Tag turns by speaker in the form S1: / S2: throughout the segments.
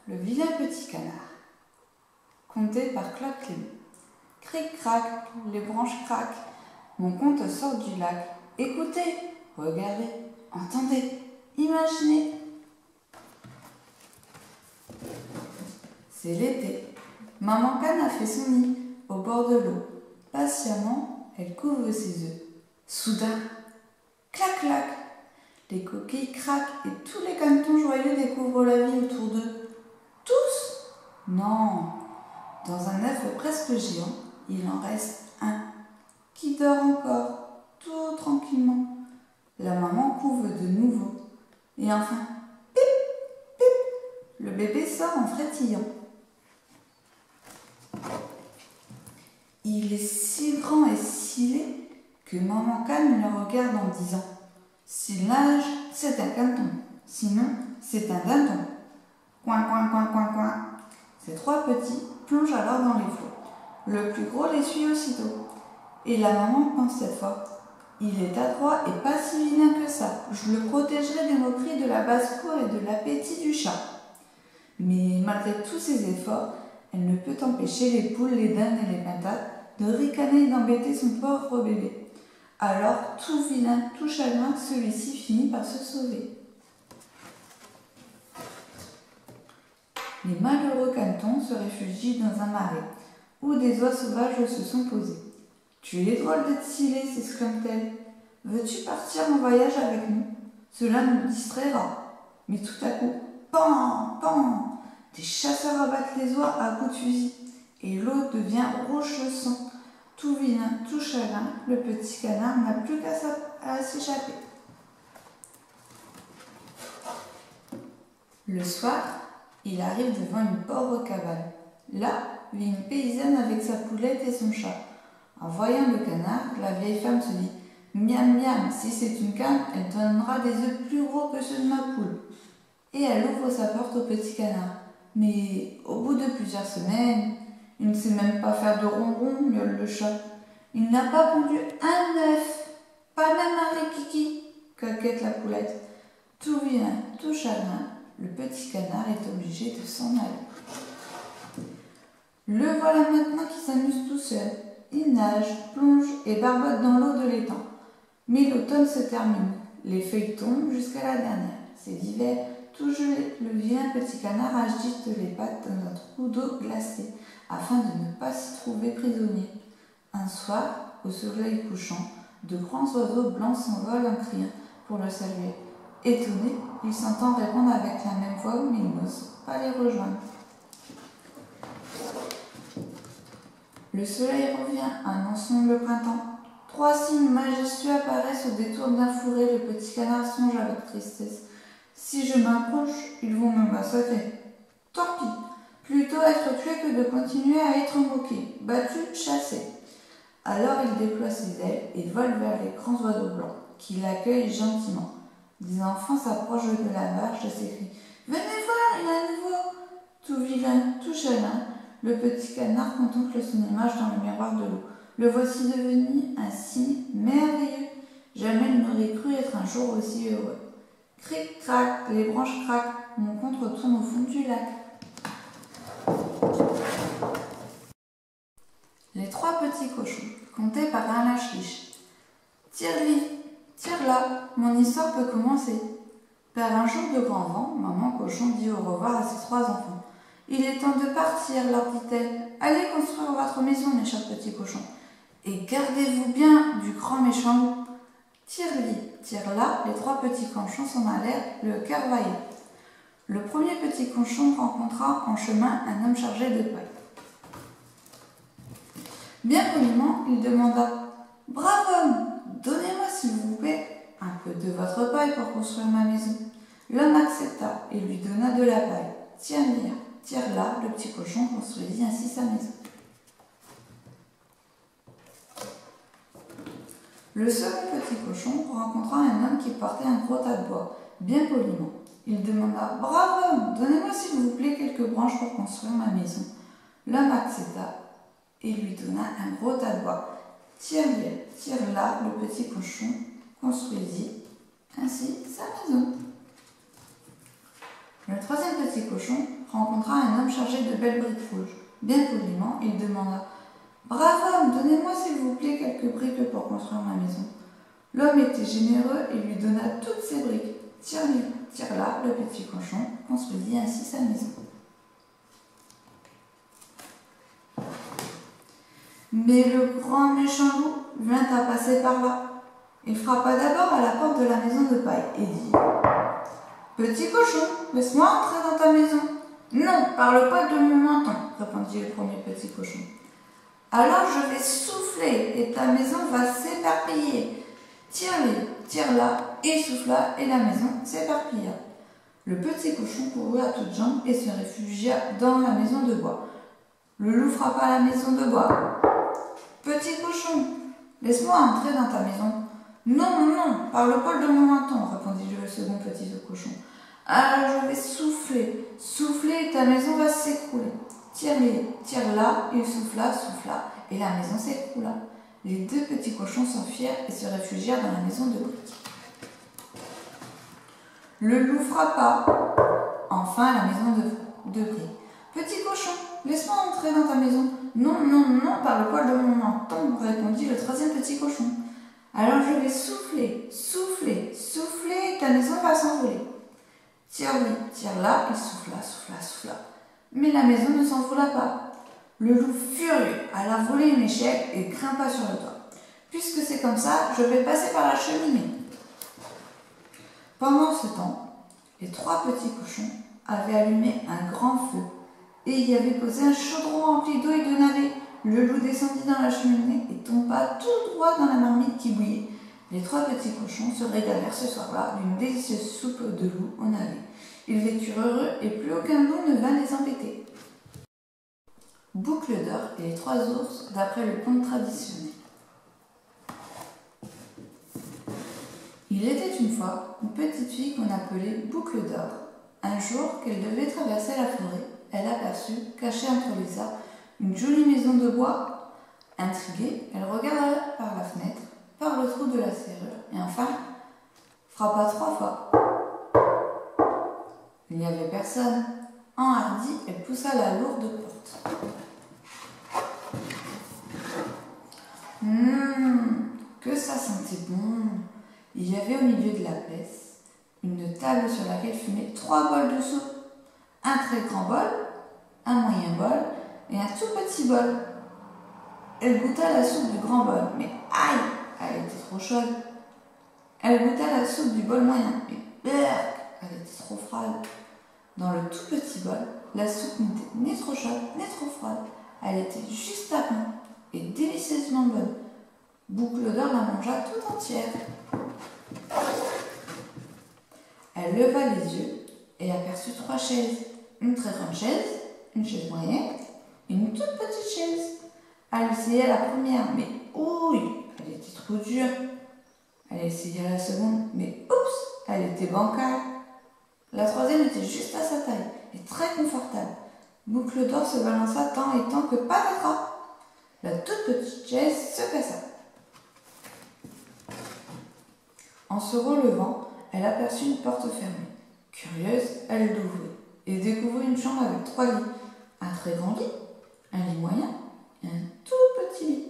S1: le vilain petit canard. Conté par Claude Clément. Cric-crac, les branches craquent, mon conte sort du lac. Écoutez, regardez, entendez, imaginez. C'est l'été. Maman Canne a fait son nid au bord de l'eau. Patiemment, elle couvre ses œufs. Soudain, clac-clac, les coquilles craquent et tous les canetons joyeux découvrent la vie autour d'eux. Tous? Non. Dans un œuf presque géant, il en reste un qui dort encore, tout tranquillement. La maman couve de nouveau. Et enfin, pip, pip, le bébé sort en frétillant. Il est si grand et si laid que maman Canne le regarde en disant « S'il nage, c'est un caneton, sinon c'est un dindon. » Coin, coin, coin, coin, coin. Ces trois petits plongent alors dans les flots. Le plus gros les suit aussitôt. Et la maman pense cette fois « Il est adroit et pas si vilain que ça. Je le protégerai des moqueries de la basse-cour et de l'appétit du chat. » Mais malgré tous ses efforts, elle ne peut empêcher les poules, les dindes et les patates de ricaner et d'embêter son pauvre bébé. Alors, tout vilain, tout chagrin, celui-ci finit par se sauver. Les malheureux canetons se réfugient dans un marais, où des oies sauvages se sont posées. « Tu es drôle d'être si laid, » s'exclame-t-elle. « Veux-tu partir en voyage avec nous? Cela nous distraira. » Mais tout à coup, pan, pan, des chasseurs abattent les oies à coups de fusil, et l'eau devient rouge de sang. Tout vilain, tout chagrin, le petit canard n'a plus qu'à s'échapper. Le soir, il arrive devant une pauvre cabane. Là vit une paysanne avec sa poulette et son chat. En voyant le canard, la vieille femme se dit « Miam, miam, si c'est une canne, elle donnera des œufs plus gros que ceux de ma poule. » Et elle ouvre sa porte au petit canard. Mais au bout de plusieurs semaines, il ne sait même pas faire de ronron, miaule le chat. Il n'a pas pondu un œuf, pas même un rikiki, coquette la poulette. Tout vilain, tout chagrin, le petit canard est obligé de s'en aller. Le voilà maintenant qui s'amuse tout seul. Il nage, plonge et barbote dans l'eau de l'étang. Mais l'automne se termine. Les feuilles tombent jusqu'à la dernière. C'est l'hiver, tout gelé. Le vilain petit canard agite les pattes dans un trou d'eau glacée afin de ne pas s'y trouver prisonnier. Un soir, au soleil couchant, de grands oiseaux blancs s'envolent en criant pour le saluer. Étonné, il s'entend répondre avec la même voix, mais il n'ose pas les rejoindre. Le soleil revient, annonçant le printemps. Trois cygnes majestueux apparaissent au détour d'un fourré. Le petit canard songe avec tristesse. Si je m'approche, ils vont me massacrer. Tant pis, plutôt être tué que de continuer à être moqué, battu, chassé. Alors il déploie ses ailes et vole vers les grands oiseaux blancs, qui l'accueillent gentiment. Des enfants s'approchent de la marche et s'écrient « Venez voir, il y a un nouveau !» Tout vilain, tout chagrin, le petit canard contemple son image dans le miroir de l'eau. Le voici devenu un cygne merveilleux. Jamais il n'aurait cru être un jour aussi heureux. Cric-crac, les branches craquent, mon conte retourne au fond du lac. Les trois petits cochons, contés par Alain Chiche. Tire-lui, tire-là, mon histoire peut commencer. Par un jour de grand vent, maman cochon dit au revoir à ses trois enfants. Il est temps de partir, leur dit-elle. Allez construire votre maison, mes chers petits cochons. Et gardez-vous bien du grand méchant loup. Tire-lui, tire-là, les trois petits cochons s'en allèrent, le cœur vaillant. Le premier petit cochon rencontra en chemin un homme chargé de paille. Bien poliment, il demanda « Brave homme, donnez-moi s'il vous plaît un peu de votre paille pour construire ma maison. » L'homme accepta et lui donna de la paille. « Tiens-y, tire-là, le petit cochon construisit ainsi sa maison. » Le second petit cochon rencontra un homme qui portait un gros tas de bois. Bien poliment, il demanda « Brave homme, donnez-moi s'il vous plaît quelques branches pour construire ma maison. » L'homme accepta et lui donna un gros tas de bois. « Tire-y, tire-là, le petit cochon construisit ainsi sa maison. » Le troisième petit cochon rencontra un homme chargé de belles briques rouges. Bien poliment, il demanda « Brave homme, donnez-moi s'il vous plaît quelques briques pour construire ma maison. » L'homme était généreux et lui donna toutes ses briques. Tire-là, le petit cochon construisit ainsi sa maison. Mais le grand méchant loup vint à passer par là. Il frappa d'abord à la porte de la maison de paille et dit « Petit cochon, laisse-moi entrer dans ta maison. »« Non, par le poil de mon menton, » répondit le premier petit cochon. « Alors je vais souffler et ta maison va s'éparpiller. Tire-les, tire-là, et il souffla et la maison s'éparpilla. Le petit cochon courut à toutes jambes et se réfugia dans la maison de bois. Le loup frappa à la maison de bois. « Petit cochon, laisse-moi entrer dans ta maison. »« Non, non, par le poil de mon menton, » répondit le second petit cochon. « Alors je vais souffler, souffler et ta maison va s'écrouler. Tire-les, tire-là, il souffla, et la maison s'écroula. Les deux petits cochons s'enfuirent et se réfugièrent dans la maison de briques. Le loup frappa enfin à la maison de briques. « Petit cochon, laisse-moi entrer dans ta maison. »« Non, non, non, par le poil de mon menton, » répondit le troisième petit cochon. « Alors je vais souffler, souffler, souffler, et ta maison va s'envoler. » Tire-lui, tire-là, il souffla, mais la maison ne s'envola pas. Le loup furieux alla voler une échelle et grimpa sur le toit. « Puisque c'est comme ça, je vais passer par la cheminée. » Pendant ce temps, les trois petits cochons avaient allumé un grand feu et y avaient posé un chaudron rempli d'eau et de navets. Le loup descendit dans la cheminée et tomba tout droit dans la marmite qui bouillait. Les trois petits cochons se régalèrent ce soir-là d'une délicieuse soupe de loup au navet. Ils vécurent heureux et plus aucun loup ne vint les embêter. Boucle d'or et les trois ours d'après le conte traditionnel. Il était une fois une petite fille qu'on appelait Boucle d'or. Un jour qu'elle devait traverser la forêt, elle aperçut, cachée entre les arbres, une jolie maison de bois. Intriguée, elle regarda par la fenêtre, par le trou de la serrure, et enfin frappa 3 fois. Il n'y avait personne. Enhardie, elle poussa la lourde porte. Que ça sentait bon! Il y avait au milieu de la pièce une table sur laquelle fumaient 3 bols de soupe. Un très grand bol, un moyen bol et un tout petit bol. Elle goûta la soupe du grand bol, mais aïe, elle était trop chaude. Elle goûta la soupe du bol moyen, mais berk, elle était trop froide. Dans le tout petit bol, la soupe n'était ni trop chaude, ni trop froide. Elle était juste à point et délicieusement bonne. Boucle d'or la mangea tout entière. Elle leva les yeux et aperçut 3 chaises. Une très grande chaise, une chaise moyenne et une toute petite chaise. Elle essaya la première, mais ouille, elle était trop dure. Elle essaya la seconde, mais oups, elle était bancale. La troisième était juste à sa taille et très confortable. Boucle d'or se balança tant et tant que patatras. La toute petite chaise se cassa. En se relevant, elle aperçut une porte fermée. Curieuse, elle l'ouvrit et découvrit une chambre avec 3 lits. Un très grand lit, un lit moyen et un tout petit lit.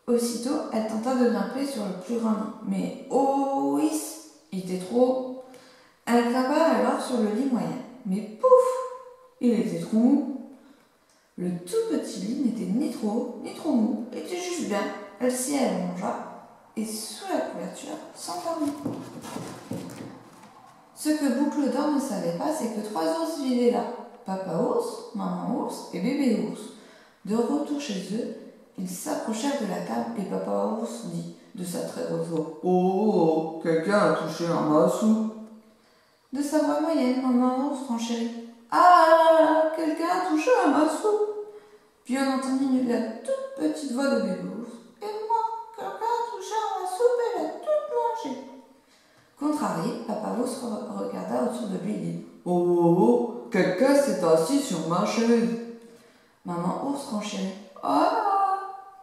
S1: Aussitôt, elle tenta de grimper sur le plus grand lit. Mais oh oui, il était trop haut. Elle grimpa alors sur le lit moyen. Mais pouf, il était trop mou. Le tout petit lit n'était ni trop haut ni trop mou. Il était juste bien. Elle s'y allongea et sous la couverture s'endormit. Ce que Boucle d'or ne savait pas, c'est que 3 ours vivaient là. Papa ours, maman ours et bébé ours. De retour chez eux, ils s'approchèrent de la table et Papa ours dit de sa très grosse voix « Oh, quelqu'un a touché à ma soupe !» De sa voix moyenne, maman ours renchérit « Ah, quelqu'un a touché à ma soupe !» Puis on entendit la toute petite voix de bébé ours « Et moi, quelqu'un a touché à ma soupe et l'a toute mangée !» Contrarié, Papa ours regarda autour de lui et dit « Oh, quelqu'un s'est assis sur ma chaise !» Maman ours renchérit « Ah,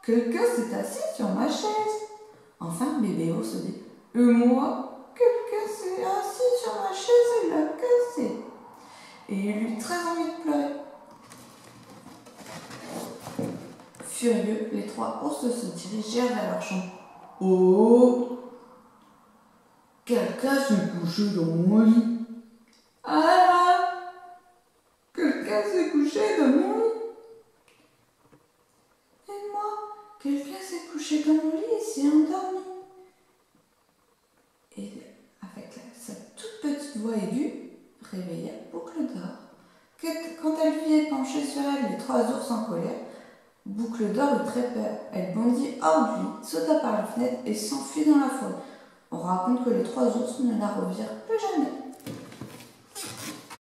S1: quelqu'un s'est assis sur ma chaise !» Enfin, bébé ours dit « Et moi, quelqu'un s'est assis sur ma chaise et l'a cassée !» et il eut très envie de pleurer. Furieux, les 3 ours se dirigèrent vers leur chambre. « Oh, quelqu'un s'est couché dans mon lit. »« Ah, quelqu'un s'est couché dans mon lit. »« Et moi, quelqu'un s'est couché dans mon lit et s'est endormi. » Et avec sa toute petite voix aiguë, réveilla Boucle d'Or. Quand elle vit épancher sur elle les 3 ours en colère, Boucle d'Or eut très peur. Elle bondit hors du lit, sauta par la fenêtre et s'enfuit dans la forêt. On raconte que les 3 ours ne la revirent plus jamais.